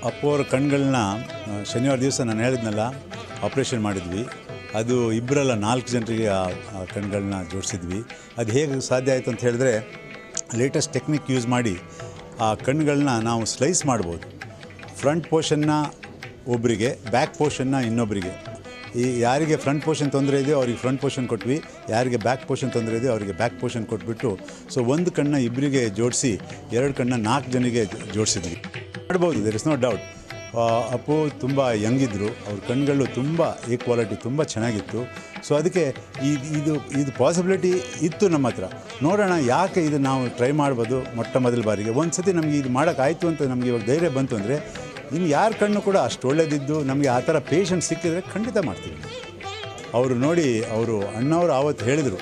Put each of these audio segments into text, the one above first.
ಅಪ್ಪು ಅವರ ಕಣ್ಗಳನ್ನ ಶನಿವಾರ ದಿವಸ ನಾನು ಹೇಳಿದ್ನಲ್ಲ ಆಪ್ರೇಷನ್ ಮಾಡಿದ್ವಿ. ಅದು ಇಬ್ಬರಲ್ಲ 4 ಜನರಿಗೆ ಆ ಕಣ್ಗಳನ್ನ ಜೋಡಿಸಿದ್ವಿ. ಅದು ಹೇಗೆ ಸಾಧ್ಯ ಆಯಿತು ಅಂತ ಹೇಳಿದ್ರೆ, ಲೇಟೆಸ್ಟ್ ಟೆಕ್ನಿಕ್ ಯೂಸ್ ಮಾಡಿ ಆ ಕಣ್ಗಳನ್ನ ನಾವು ಸ್ಲೈಸ್ ಮಾಡ್ಬೋದು. ಫ್ರಂಟ್ ಪೋರ್ಷನ್ನ ಒಬ್ಬರಿಗೆ, ಬ್ಯಾಕ್ ಪೋರ್ಷನ್ನ ಇನ್ನೊಬ್ಬರಿಗೆ. ಈ ಯಾರಿಗೆ ಫ್ರಂಟ್ ಪೋರ್ಷನ್ ತೊಂದರೆ ಇದೆಯೋ ಅವ್ರಿಗೆ ಫ್ರಂಟ್ ಪೋರ್ಷನ್ ಕೊಟ್ವಿ, ಯಾರಿಗೆ ಬ್ಯಾಕ್ ಪೋರ್ಷನ್ ತೊಂದರೆ ಇದೆಯೋ ಅವರಿಗೆ ಬ್ಯಾಕ್ ಪೋರ್ಷನ್ ಕೊಟ್ಬಿಟ್ಟು ಒಂದು ಕಣ್ಣ ಇಬ್ಬರಿಗೆ ಜೋಡಿಸಿ 2 ಕಣ್ಣ 4 ಜನರಿಗೆ ಜೋಡಿಸಿದ್ವಿ. ಮಾಡ್ಬೋದು, there is no doubt. Appu ತುಂಬ ಯಂಗಿದ್ರು, ಅವ್ರ ಕಣ್ಗಳು ತುಂಬ ಈಕ್ವಾಲಿಟಿ ತುಂಬ ಚೆನ್ನಾಗಿತ್ತು. ಸೊ ಅದಕ್ಕೆ ಇದು ಪಾಸಿಬಿಲಿಟಿ ಇತ್ತು ನಮ್ಮ ಹತ್ರ. ನೋಡೋಣ, ಯಾಕೆ ಇದು ನಾವು ಟ್ರೈ ಮಾಡ್ಬೋದು ಮೊದಲ ಬಾರಿಗೆ. ಒಂದು ಸತಿ ನಮಗೆ ಇದು ಮಾಡೋಕ್ಕಾಯ್ತು ಅಂತ ನಮಗೆ ಇವಾಗ ಧೈರ್ಯ ಬಂತು ಅಂದರೆ, ಇನ್ನು ಯಾರ ಕಣ್ಣು ಕೂಡ ಅಷ್ಟು ಒಳ್ಳೆಯದಿದ್ದು ನಮಗೆ ಆ ಥರ ಪೇಷಂಟ್ ಸಿಕ್ಕಿದ್ರೆ ಖಂಡಿತ ಮಾಡ್ತೀವಿ. ಅವರು ನೋಡಿ, ಅವರು ಅಣ್ಣವರು ಆವತ್ತು ಹೇಳಿದರು,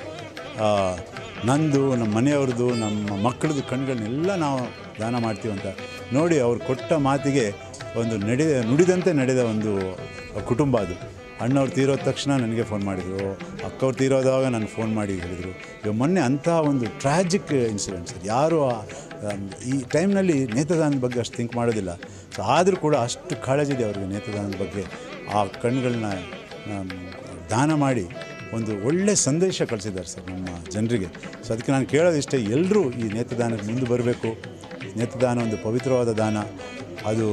ನಂದು, ನಮ್ಮ ಮನೆಯವ್ರದ್ದು, ನಮ್ಮ ಮಕ್ಕಳದ್ದು ಕಣ್ಗಳನ್ನೆಲ್ಲ ನಾವು ದಾನ ಮಾಡ್ತೀವಿ ಅಂತ. ನೋಡಿ, ಅವ್ರು ಕೊಟ್ಟ ಮಾತಿಗೆ ಒಂದು ನುಡಿದಂತೆ ನಡೆದ ಒಂದು ಕುಟುಂಬ ಅದು. ಅಣ್ಣವ್ರು ತೀರೋದ ತಕ್ಷಣ ನನಗೆ ಫೋನ್ ಮಾಡಿದರು, ಅಕ್ಕವ್ರು ತೀರೋದಾಗ ನನಗೆ ಫೋನ್ ಮಾಡಿ ಹೇಳಿದರು. ಇವಾಗ ಮೊನ್ನೆ ಅಂತಹ ಒಂದು ಟ್ರ್ಯಾಜಿಕ್ ಇನ್ಸಿಡೆಂಟ್ಸ್. ಯಾರು ಈ ಟೈಮ್ನಲ್ಲಿ ನೇತ್ರದಾನದ ಬಗ್ಗೆ ಅಷ್ಟು ಥಿಂಕ್ ಮಾಡೋದಿಲ್ಲ. ಸೊ ಆದರೂ ಕೂಡ ಅಷ್ಟು ಕಾಳಜಿ ಇದೆ ಅವರಿಗೆ ನೇತ್ರದಾನದ ಬಗ್ಗೆ. ಆ ಕಣ್ಣುಗಳನ್ನ ದಾನ ಮಾಡಿ ಒಂದು ಒಳ್ಳೆಯ ಸಂದೇಶ ಕಳಿಸಿದ್ದಾರೆ ಸರ್ ನಮ್ಮ ಜನರಿಗೆ. ಸೊ ಅದಕ್ಕೆ ನಾನು ಕೇಳೋದಿಷ್ಟೇ, ಎಲ್ಲರೂ ಈ ನೇತ್ರದಾನಕ್ಕೆ ಮುಂದೆ ಬರಬೇಕು. ನೇತ್ರದಾನ ಒಂದು ಪವಿತ್ರವಾದ ದಾನ. ಅದು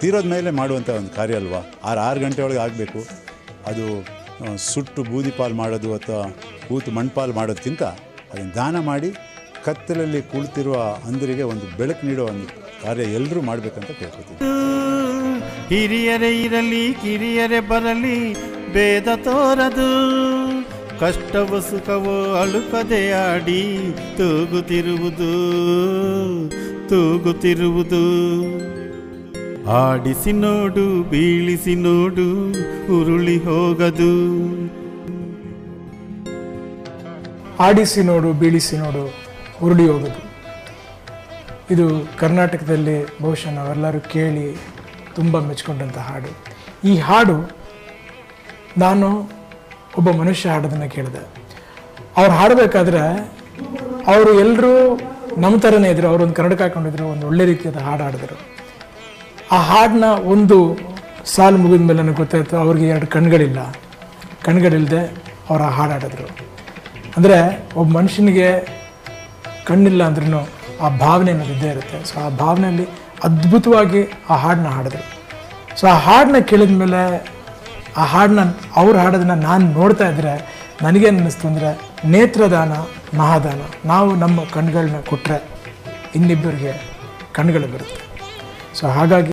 ತೀರೋದ ಮೇಲೆ ಮಾಡುವಂಥ ಒಂದು ಕಾರ್ಯ ಅಲ್ವಾ. 6 ಗಂಟೆ ಒಳಗೆ ಆಗಬೇಕು. ಅದು ಸುಟ್ಟು ಬೂದಿ ಪಾಲು ಮಾಡೋದು ಅಥವಾ ಕೂತು ಮಣ್ಪಾಲು ಮಾಡೋದಕ್ಕಿಂತ ಅದನ್ನು ದಾನ ಮಾಡಿ ಕತ್ತಲಲ್ಲಿ ಕುಳಿತಿರುವ ಅಂಧರಿಗೆ ಒಂದು ಬೆಳಕು ನೀಡೋ ಒಂದು ಕಾರ್ಯ ಎಲ್ಲರೂ ಮಾಡಬೇಕಂತ ಕೇಳ್ಕೊತೀನಿ. ಹಿರಿಯರೇ ಇರಲಿ ಕಿರಿಯರೇ ಬರಲಿ ಭೇದ ತೋರದು, ಕಷ್ಟವೋ ಸುಖವೋ ಅಳುಕದೆ ಆಡಿ ತೂಗುತ್ತಿರುವುದು. ಆಡಿಸಿ ನೋಡು, ಬೀಳಿಸಿ ನೋಡು, ಉರುಳಿ ಹೋಗದು. ಆಡಿಸಿ ನೋಡು, ಬೀಳಿಸಿ ನೋಡು, ಉರುಳಿ ಹೋಗೋದು. ಇದು ಕರ್ನಾಟಕದಲ್ಲಿ ಬಹುಶಃ ನಾವೆಲ್ಲರೂ ಕೇಳಿ ತುಂಬ ಮೆಚ್ಕೊಂಡಂಥ ಹಾಡು. ಈ ಹಾಡು ನಾನು ಒಬ್ಬ ಮನುಷ್ಯ ಹಾಡೋದನ್ನು ಕೇಳಿದೆ. ಅವ್ರು ಹಾಡಬೇಕಾದ್ರೆ ಅವರು ಎಲ್ಲರೂ ನಮ್ಮ ಥರನೇ ಇದ್ರು. ಅವರೊಂದು ಕನ್ನಡಕ ಹಾಕೊಂಡಿದ್ರು, ಒಂದು ಒಳ್ಳೆ ರೀತಿಯಾದ ಹಾಡು ಹಾಡಿದ್ರು. ಆ ಹಾಡನ್ನ ಒಂದು ಸಾಲು ಮುಗಿದ ಮೇಲೆ ನನಗೆ ಗೊತ್ತಾಯಿತು, ಅವ್ರಿಗೆ 2 ಕಣ್ಗಳಿಲ್ಲದೆ ಅವ್ರು ಆ ಹಾಡು ಹಾಡಿದ್ರು. ಅಂದರೆ ಒಬ್ಬ ಮನುಷ್ಯನಿಗೆ ಕಣ್ಣಿಲ್ಲ ಅಂದ್ರೂ ಆ ಭಾವನೆ ಅನ್ನೋದು ಇದ್ದೇ ಇರುತ್ತೆ. ಸೊ ಆ ಭಾವನೆಯಲ್ಲಿ ಅದ್ಭುತವಾಗಿ ಆ ಹಾಡನ್ನ ಹಾಡಿದ್ರು. ಸೊ ಆ ಹಾಡನ್ನ ಕೇಳಿದ ಮೇಲೆ, ಆ ಹಾಡನ್ನ ಅವ್ರು ಹಾಡೋದನ್ನ ನಾನು ನೋಡ್ತಾ ಇದ್ದರೆ ನನಗೇನು ಅನ್ನಿಸ್ತು ಅಂದರೆ, ನೇತ್ರದಾನ ಮಹಾದಾನ. ನಾವು ನಮ್ಮ ಕಣ್ಗಳನ್ನ ಕೊಟ್ಟರೆ ಇನ್ನಿಬ್ಬರಿಗೆ ಕಣ್ಗಳು ಬರುತ್ತೆ. ಸೊ ಹಾಗಾಗಿ